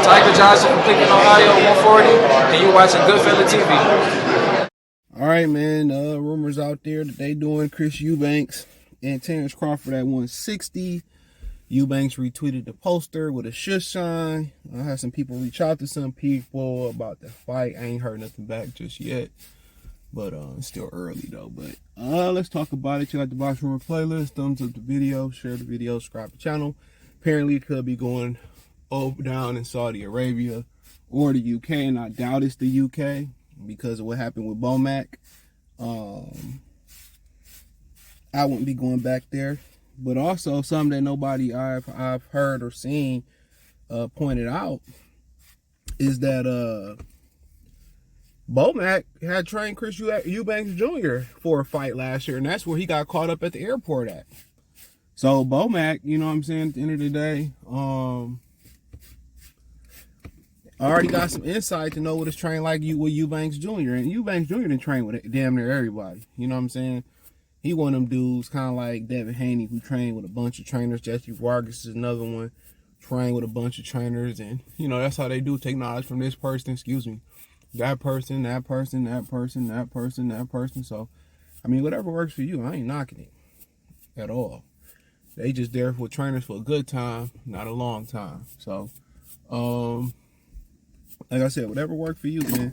Tiger Johnson from Cleveland, Ohio, 140, and you're watching Goodfella TV. All right, man. Rumors out there that they doing Chris Eubanks and Terence Crawford at 160. Eubanks retweeted the poster with a shush sign. I had some people reach out to some people about the fight. I ain't heard nothing back just yet, but it's still early though. But let's talk about it. Check out the Box Rumor playlist. Thumbs up the video, share the video, subscribe to the channel. Apparently, it could be going down in Saudi Arabia or the UK, and I doubt it's the UK because of what happened with Bomac. I wouldn't be going back there. But also something that nobody I've heard or seen pointed out is that Bomac had trained Chris Eubanks Jr. for a fight last year, and that's where he got caught up at the airport at. So Bomac, you know what I'm saying, at the end of the day, I already got some insight to know what it's trained like with Eubanks Jr. And Eubanks Jr. didn't train with damn near everybody. You know what I'm saying? He one of them dudes, kind of like Devin Haney, who trained with a bunch of trainers. Jesse Vargas is another one, trained with a bunch of trainers. And, you know, that's how they do, take knowledge from this person, that person, that person, that person, that person, that person. So, I mean, whatever works for you, I ain't knocking it at all. They just there for trainers for a good time, not a long time. So, like I said, whatever worked for you, man.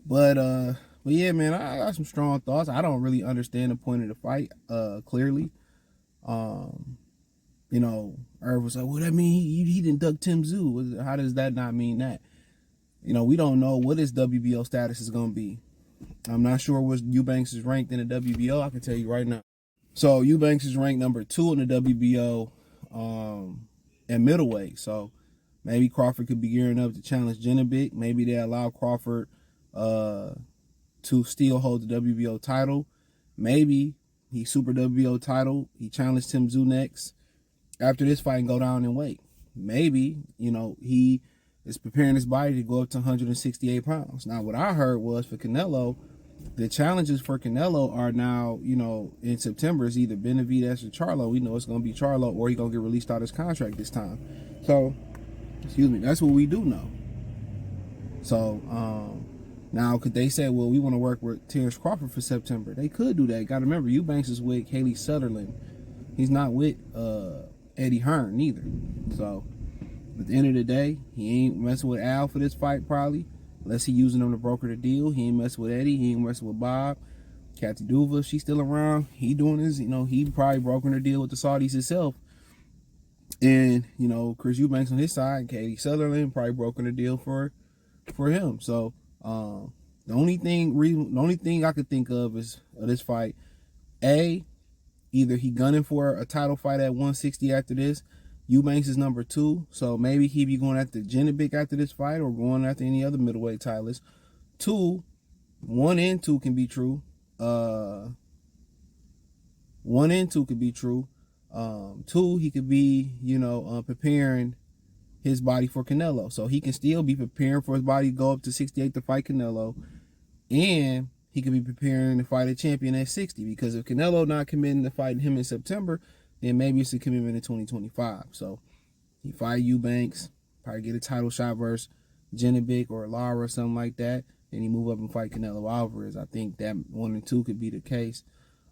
But yeah, man, I got some strong thoughts. I don't really understand the point of the fight, clearly. You know, Irv was like, well, that mean he didn't duck Tim Tszyu. How does that not mean that? You know, we don't know what his WBO status is going to be. I'm not sure what Eubanks is ranked in the WBO. I can tell you right now. So Eubanks is ranked number 2 in the WBO at middleweight. So maybe Crawford could be gearing up to challenge Eubank. Maybe they allow Crawford to still hold the WBO title. Maybe he super WBO title. He challenged Tim Tszyu next. After this fight and go down in weight. Maybe, you know, he is preparing his body to go up to 168 pounds. Now, what I heard was for Canelo, the challenges for Canelo are now, you know, in September is either Benavidez or Charlo. We know it's going to be Charlo, or he's going to get released out of his contract this time. So, excuse me, that's what we do know. So, now, could they say, well, we want to work with Terence Crawford for September? They could do that. Got to remember, Eubanks is with Haley Sutherland. He's not with Eddie Hearn neither. So, at the end of the day, he ain't messing with Al for this fight probably, unless he using him to broker the deal. He ain't messing with Eddie. He ain't messing with Bob. Kathy Duva, she's still around. He doing his, you know, he probably brokering the deal with the Saudis himself. And, you know, Chris Eubanks on his side, Katie Sutherland probably brokering the deal for him. So, the only thing I could think of is this fight. Either he gunning for a title fight at 160 after this. Eubanks is number 2, so maybe he be going after Eubank after this fight, or going after any other middleweight titles. 1 and 2 can be true. 1 and 2 could be true. 2, he could be, you know, preparing his body for Canelo. So he can still be preparing for his body to go up to 68 to fight Canelo. And he could be preparing to fight a champion at 60. Because if Canelo not committing to fighting him in September, then maybe it's a commitment in 2025. So he fight Eubanks, probably get a title shot versus Eubank or Lara or something like that. Then he move up and fight Canelo Alvarez. I think that 1 and 2 could be the case.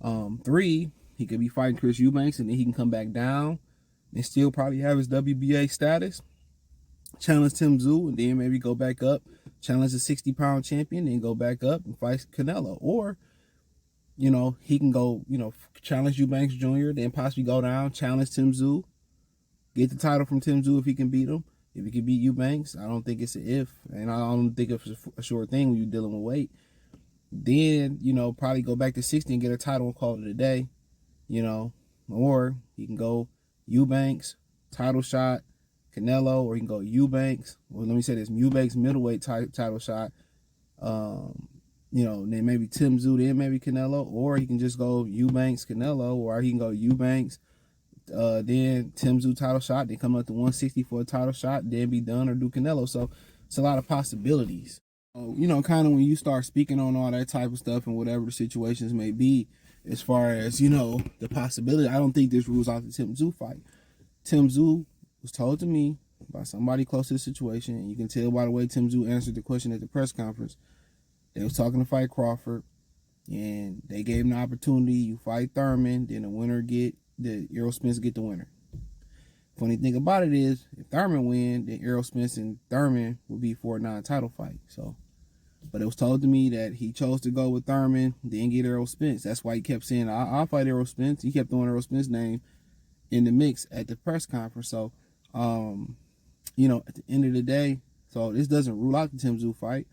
3, he could be fighting Chris Eubanks, and then he can come back down and still probably have his WBA status. Challenge Tim Tszyu, and then maybe go back up, challenge the 60-pound champion, then go back up and fight Canelo. Or, you know, he can go, you know, challenge Eubanks Jr., then possibly go down, challenge Tim Tszyu, get the title from Tim Tszyu if he can beat him. If he can beat Eubanks, I don't think it's an if, and I don't think it's a sure thing when you're dealing with weight. Then, you know, probably go back to 60 and get a title and call it a day, you know. Or he can go Eubanks, title shot, Canelo, or he can go Eubanks. Well, let me say this: Eubanks middleweight title shot. You know, then maybe Tim Tszyu, then maybe Canelo, or he can just go Eubanks, Canelo, or he can go Eubanks, then Tim Tszyu title shot, then come up to 160 for a title shot, then be done, or do Canelo. So it's a lot of possibilities. You know, kind of when you start speaking on all that type of stuff and whatever the situations may be, as far as, you know, the possibility, I don't think this rules out the Tim Tszyu fight. Tim Tszyu was told to me by somebody close to the situation, and you can tell by the way Tim Tszyu answered the question at the press conference. They was talking to fight Crawford, and they gave him the opportunity. You fight Thurman, then Errol Spence get the winner. Funny thing about it is, if Thurman win, then Errol Spence and Thurman will be for a non-title fight. So, but it was told to me that he chose to go with Thurman, then get Errol Spence. That's why he kept saying, I'll fight Errol Spence. He kept throwing Errol Spence's name in the mix at the press conference. So, at the end of the day, so this doesn't rule out the Tim Tszyu fight.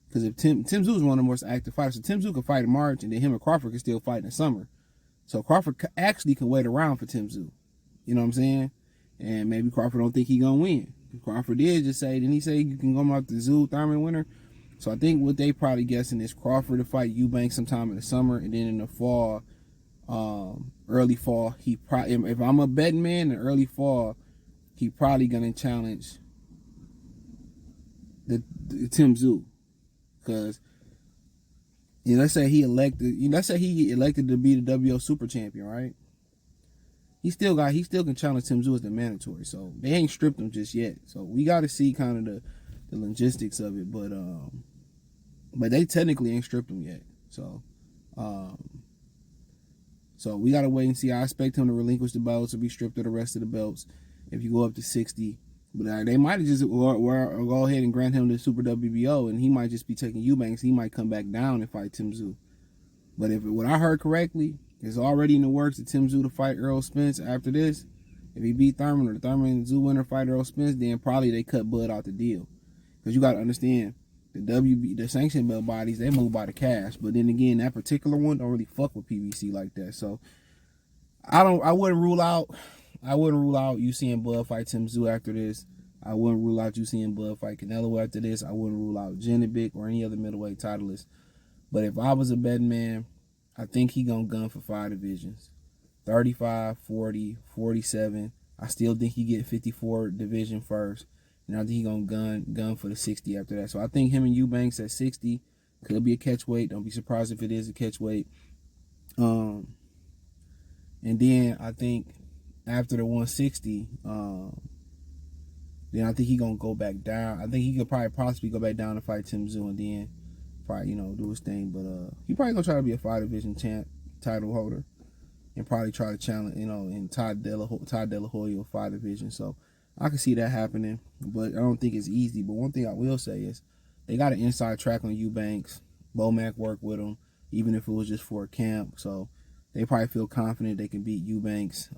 Because if Tim Tszyu is one of the most active fighters, so Tim Tszyu can fight in March, and then him and Crawford can still fight in the summer. So Crawford actually can wait around for Tim Tszyu. You know what I'm saying? And maybe Crawford don't think he gonna win. Crawford did just say, didn't he say you can go out the Tszyu Thurman winner? So I think what they probably guessing is Crawford to fight Eubank sometime in the summer, and then in the fall, early fall, he probably, if I'm a betting man, in early fall, he probably gonna challenge the Tim Tszyu. Because let's say he elected to be the WO super champion, right? He still can challenge Tim Tszyu as the mandatory. So they ain't stripped him just yet. So we got to see kind of the logistics of it, but they technically ain't stripped him yet. So we got to wait and see. I expect him to relinquish the belts or be stripped of the rest of the belts if you go up to 60. But they might have just or go ahead and grant him the Super WBO, and he might just be taking Eubank. So he might come back down and fight Tim Tszyu. But if what I heard correctly, it's already in the works of Tim Tszyu to fight Errol Spence after this. If he beat Thurman or the Thurman and Tszyu winner fight Errol Spence, then probably they cut Bud out the deal. Because you got to understand, the sanction belt bodies, they move by the cash. But then again, that particular one don't really fuck with PBC like that. So I wouldn't rule out you seeing Bud fight Tim Tszyu after this. I wouldn't rule out you seeing Bud fight Canelo after this. I wouldn't rule out Janibek or any other middleweight titleist. But if I was a betting man, I think he gonna gun for 5 divisions. 35, 40, 47. I still think he get 54 division first. And I think he gonna gun for the 60 after that. So I think him and Eubanks at 60 could be a catch weight. Don't be surprised if it is a catch weight. And then I think after the 160, then I think he gonna go back down. I think he could probably possibly go back down and fight Tim Tszyu and then probably, do his thing. But he probably gonna try to be a 5 division champ, title holder, and probably try to challenge, and Todd De La Hoya 5 division. So I can see that happening, but I don't think it's easy. But one thing I will say is they got an inside track on Eubanks. Bomac worked with him, even if it was just for a camp. So they probably feel confident they can beat Eubanks.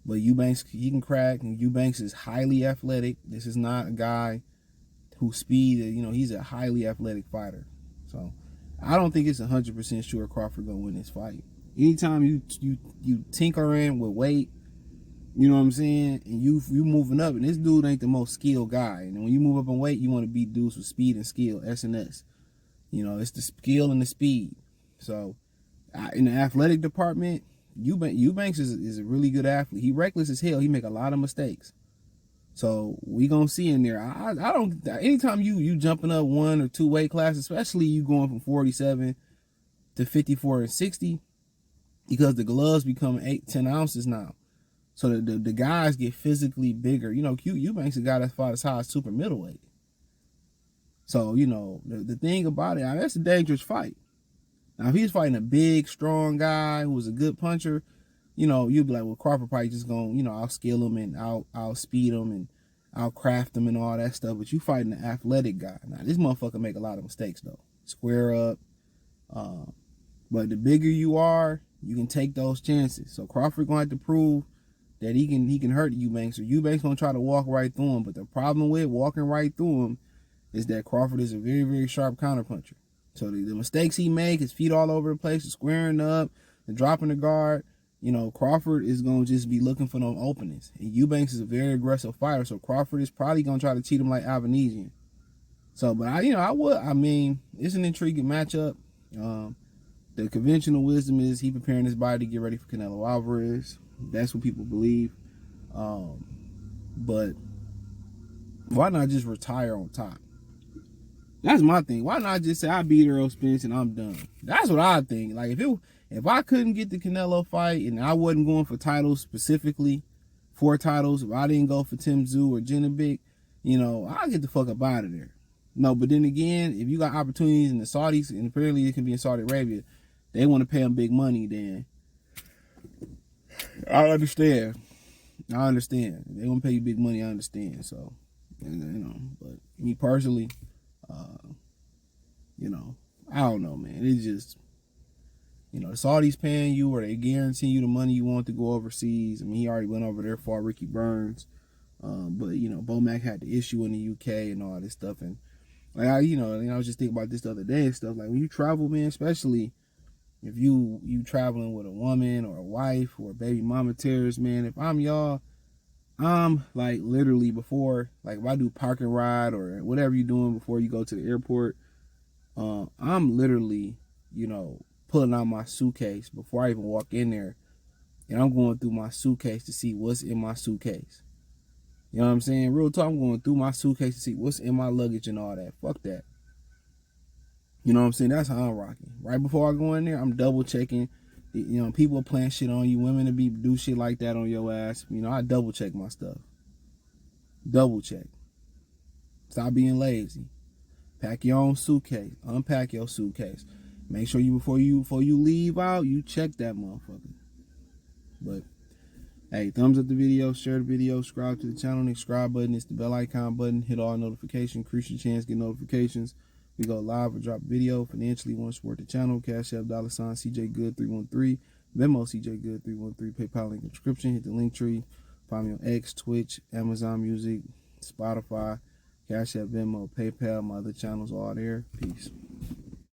But Eubanks, he can crack, and Eubanks is highly athletic. This is not a guy whose speed, he's a highly athletic fighter. So I don't think it's 100% sure Crawford gonna win this fight. Anytime you tinker in with weight, you know what I'm saying, and you moving up, and this dude ain't the most skilled guy. And when you move up in weight, you want to beat dudes with speed and skill, S&S. It's the skill and the speed. So in the athletic department, Eubanks is a really good athlete. He reckless as hell. He make a lot of mistakes. So we gonna see in there. I don't. Anytime you jumping up 1 or 2 weight classes, especially you going from 47 to 54 and 60, because the gloves become 8-10 ounces now. So the guys get physically bigger. Eubanks a guy that's fought as high as super middleweight. So the thing about it, that's a dangerous fight. Now if he's fighting a big, strong guy who was a good puncher, you'd be like, well, Crawford probably just gonna, outskill him and outspeed him and outcraft him and all that stuff. But you fighting an athletic guy. Now this motherfucker make a lot of mistakes though. Square up. But the bigger you are, you can take those chances. So Crawford gonna have to prove that he can hurt Eubanks. Or Eubanks gonna try to walk right through him. But the problem with walking right through him is that Crawford is a very, very sharp counterpuncher. So the mistakes he make, his feet all over the place, the squaring up, the dropping the guard, Crawford is going to just be looking for those openings. And Eubanks is a very aggressive fighter, so Crawford is probably going to try to cheat him like Albanesian. So, but it's an intriguing matchup. The conventional wisdom is he preparing his body to get ready for Canelo Alvarez. That's what people believe. But why not just retire on top? That's my thing. Why not just say I beat Errol Spence and I'm done? That's what I think. Like if I couldn't get the Canelo fight and I wasn't going for titles specifically 4 titles. If I didn't go for Tim Tszyu or Janibek, I'll get the fuck up out of there. No, but then again, if you got opportunities in the Saudis, and apparently it can be in Saudi Arabia, they want to pay them big money, then I understand. They want to pay you big money, I understand. So, but me personally, I don't know, man. It's just, the Saudis paying you or they guarantee you the money you want to go overseas. I mean, he already went over there for Ricky Burns. But, Bomac had the issue in the UK and all this stuff. And, like, I was just thinking about this the other day and stuff. Like, when you travel, man, especially if you traveling with a woman or a wife or a baby mama terrorist, man, if I'm y'all, I'm, like, literally before, like, if I do park and ride or whatever you're doing before you go to the airport, I'm literally, pulling out my suitcase before I even walk in there, and I'm going through my suitcase to see what's in my suitcase. You know what I'm saying? Real talk, I'm going through my suitcase to see what's in my luggage and all that. Fuck that. You know what I'm saying? That's how I'm rocking. Right before I go in there, I'm double checking. People are playing shit on you. Women to do shit like that on your ass. I double check my stuff. Double check. Stop being lazy. Pack your own suitcase. Unpack your suitcase. Make sure before you leave out, you check that motherfucker. But hey, thumbs up the video, share the video, subscribe to the channel. The subscribe button is the bell icon button. Hit all notifications. Increase your chance to get notifications. We go live or drop a video. Financially, want to support the channel. Cash App, $ CJ Good 313. Venmo CJ Good 313. PayPal link in the description. Hit the link tree. Find me on X, Twitch, Amazon Music, Spotify, Cash App, Venmo, PayPal. My other channels all there. Peace.